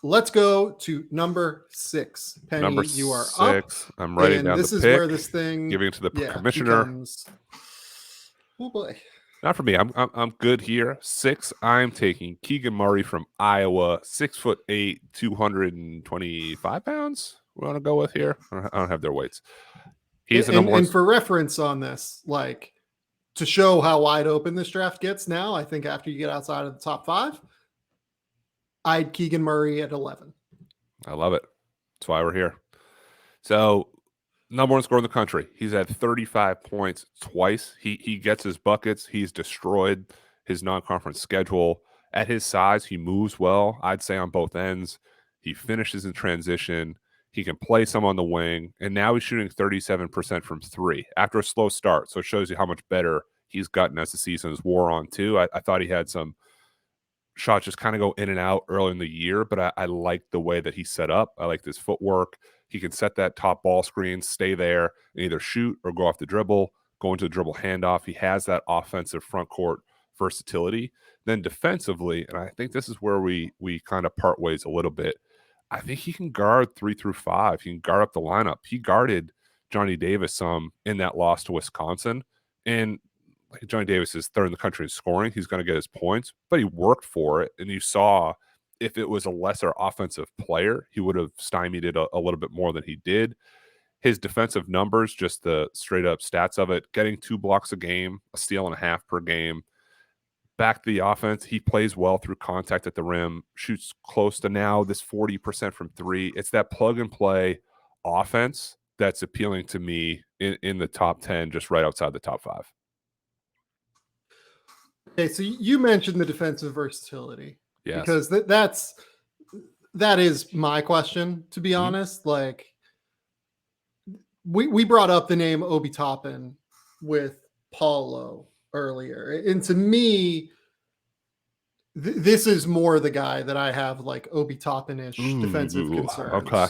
let's go to number 6. Penny, Number you are 6. up. I'm writing down this the is pick. where this thing Giving it to the commissioner. becomes... Oh boy. Not for me. I'm good here. 6. I'm taking Keegan Murray from Iowa. 6'8", 225 pounds. We want to go with here. I don't have their weights. He's the number one. And for reference on this, like to show how wide open this draft gets now, I think after you get outside of the top 5, I'd Keegan Murray at 11. I love it. That's why we're here. So, number one scorer in the country. He's had 35 points twice. He gets his buckets. He's destroyed his non-conference schedule. At his size, he moves well, I'd say, on both ends. He finishes in transition. He can play some on the wing. And now he's shooting 37% from 3 after a slow start. So it shows you how much better he's gotten as the season has wore on, too. I thought he had some shots just kind of go in and out early in the year, but I like the way that he's set up. I like his footwork. He can set that top ball screen, stay there, and either shoot or go off the dribble, go into the dribble handoff. He has that offensive front court versatility. Then defensively, and I think this is where we kind of part ways a little bit, I think he can guard 3 through 5. He can guard up the lineup. He guarded Johnny Davis some in that loss to Wisconsin. And like Johnny Davis is third in the country in scoring. He's going to get his points, but he worked for it. And you saw if it was a lesser offensive player, he would have stymied it a little bit more than he did. His defensive numbers, just the straight up stats of it, getting 2 blocks a game, a steal and a half per game. Back to the offense, he plays well through contact at the rim, shoots close to now this 40% from 3. It's that plug and play offense that's appealing to me in the top 10, just right outside the top 5. Okay, so you mentioned the defensive versatility. Yes. Because that is my question, to be honest. Like, we brought up the name Obi Toppin with Paulo earlier. And to me, this is more the guy that I have like Obi Toppin-ish defensive concerns. Okay.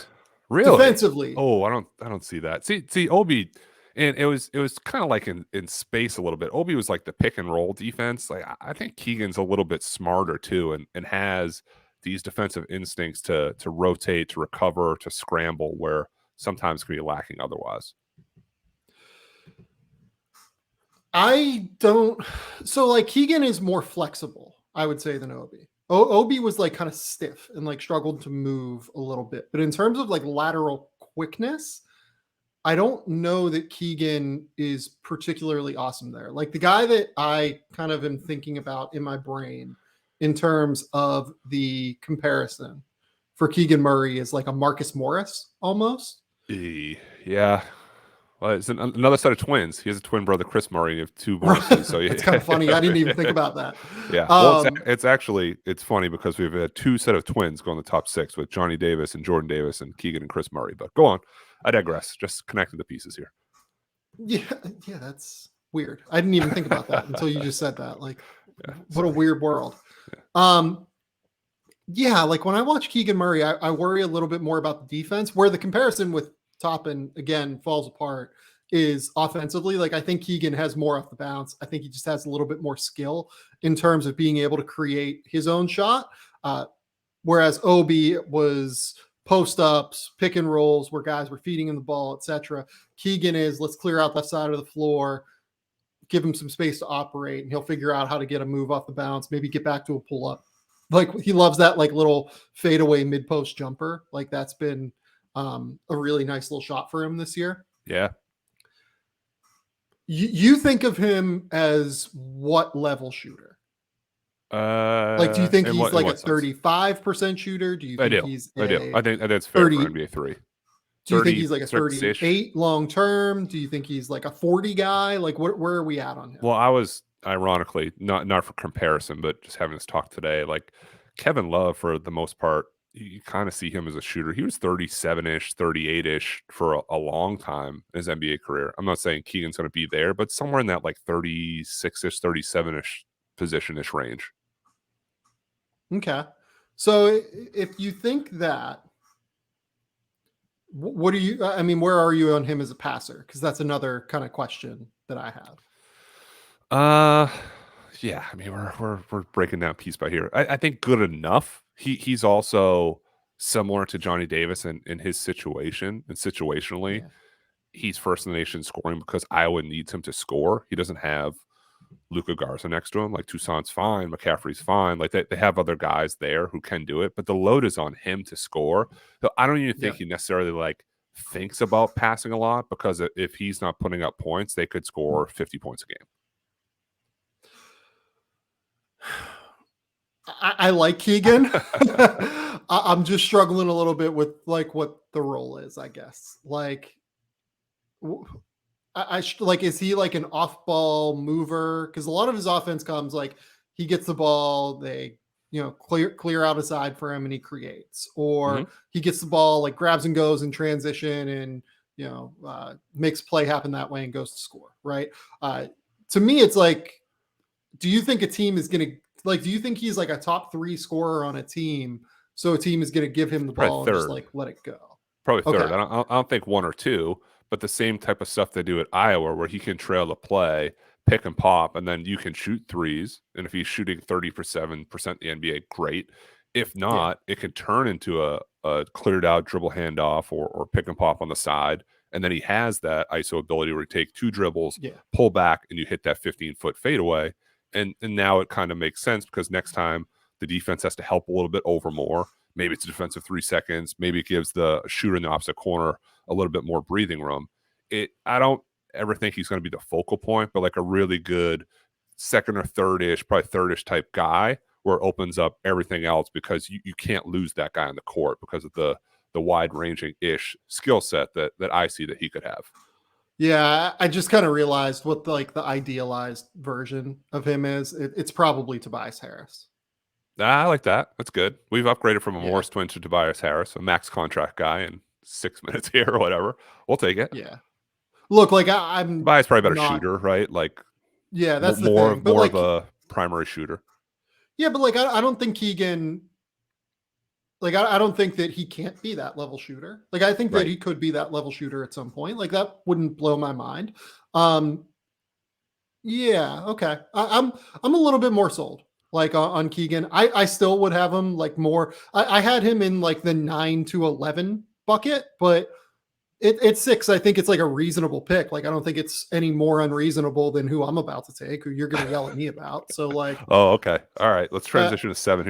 Really? Defensively. Oh, I don't see that. See Obi, and it was kind of like in space a little bit. Obi was like the pick and roll defense. Like I think Keegan's a little bit smarter too, and has these defensive instincts to rotate, to recover, to scramble, where sometimes can be lacking otherwise. So like Keegan is more flexible, I would say, than Obi. Obi was like kind of stiff and like struggled to move a little bit. But in terms of like lateral quickness, I don't know that Keegan is particularly awesome there. Like the guy that I kind of am thinking about in my brain in terms of the comparison for Keegan Murray is like a Marcus Morris almost. Yeah. Well, it's another set of twins. He has a twin brother, Chris Murray. You have 2 Morrises. So it's kind of funny. I didn't even think about that. Yeah. Well, it's funny because we've had 2 set of twins go in the top 6 with Johnny Davis and Jordan Davis and Keegan and Chris Murray. But go on. I digress. Just connecting the pieces here. Yeah, that's weird. I didn't even think about that until you just said that. Like, what a weird world. Yeah. Like when I watch Keegan Murray, I worry a little bit more about the defense, where the comparison with Toppin again falls apart is offensively. Like I think Keegan has more off the bounce. I think he just has a little bit more skill in terms of being able to create his own shot. Whereas Obi was post ups, pick and rolls where guys were feeding him the ball, etc. Keegan is, let's clear out left side of the floor, give him some space to operate, and he'll figure out how to get a move off the bounce, maybe get back to a pull up. Like he loves that like little fadeaway mid post jumper. Like that's been a really nice little shot for him this year. Yeah. You think of him as what level shooter? Like, do you think he's like a 35% shooter? Do you think he's I do. I think that's fair 30, for NBA 3. Do you think he's like a 38 long term? Do you think he's like a 40 guy? Like, where are we at on him? Well, I was ironically not for comparison, but just having this talk today, like Kevin Love, for the most part, you kind of see him as a shooter. He was 37-ish, 38-ish for a long time in his NBA career. I'm not saying Keegan's going to be there, but somewhere in that like 36-ish, 37-ish position-ish range. Okay. So if you think that, what do you, I mean, where are you on him as a passer? Because that's another kind of question that I have. Yeah, I mean, we're breaking down piece by here. I think good enough. He's also similar to Johnny Davis in his situation and situationally. Yeah. He's first in the nation scoring because Iowa needs him to score. He doesn't have Luka Garza next to him. Like Toussaint's fine, McCaffrey's fine. Like they have other guys there who can do it, but the load is on him to score. So I don't even think he necessarily like thinks about passing a lot, because if he's not putting up points, they could score 50 points a game. I like Keegan. I'm just struggling a little bit with like what the role is, I guess. Like, like, is he like an off-ball mover? Because a lot of his offense comes like he gets the ball, they clear out a side for him, and he creates, or he gets the ball, like grabs and goes in transition, and makes play happen that way and goes to score. Right? To me, it's like, do you think a team is going to do you think he's like a top 3 scorer on a team, so a team is going to give him the ball and just like let it go? Probably third. Okay. I don't think 1 or 2, but the same type of stuff they do at Iowa, where he can trail the play, pick and pop, and then you can shoot threes. And if he's shooting 37% the NBA, great. If not, it can turn into a cleared out dribble handoff or pick and pop on the side. And then he has that ISO ability where he take 2 dribbles, pull back, and you hit that 15-foot fadeaway. And now it kind of makes sense, because next time the defense has to help a little bit over more. Maybe it's a defensive 3 seconds. Maybe it gives the shooter in the opposite corner a little bit more breathing room. I don't ever think he's going to be the focal point, but like a really good second or third-ish, probably third-ish type guy, where it opens up everything else, because you can't lose that guy on the court because of the wide-ranging-ish skill set that I see that he could have. Yeah, I just kind of realized what the idealized version of him is. It's probably Tobias Harris. I like that. That's good. We've upgraded from a Morris twin to Tobias Harris, a max contract guy in 6 minutes here or whatever. We'll take it. Yeah. Look, like I'm Tobias probably better shooter, right? Like, that's more the thing. more of a primary shooter. Yeah, but like I don't think Keegan. Like, I don't think that he can't be that level shooter. Like, I think that he could be that level shooter at some point. Like, that wouldn't blow my mind. Yeah, okay. I'm a little bit more sold, like, on Keegan. I still would have him like more. I had him in like the 9 to 11 bucket, but it's 6. I think it's like a reasonable pick. Like, I don't think it's any more unreasonable than who I'm about to take, who you're going to yell at me about. So like, oh, okay. All right. Let's transition to 7.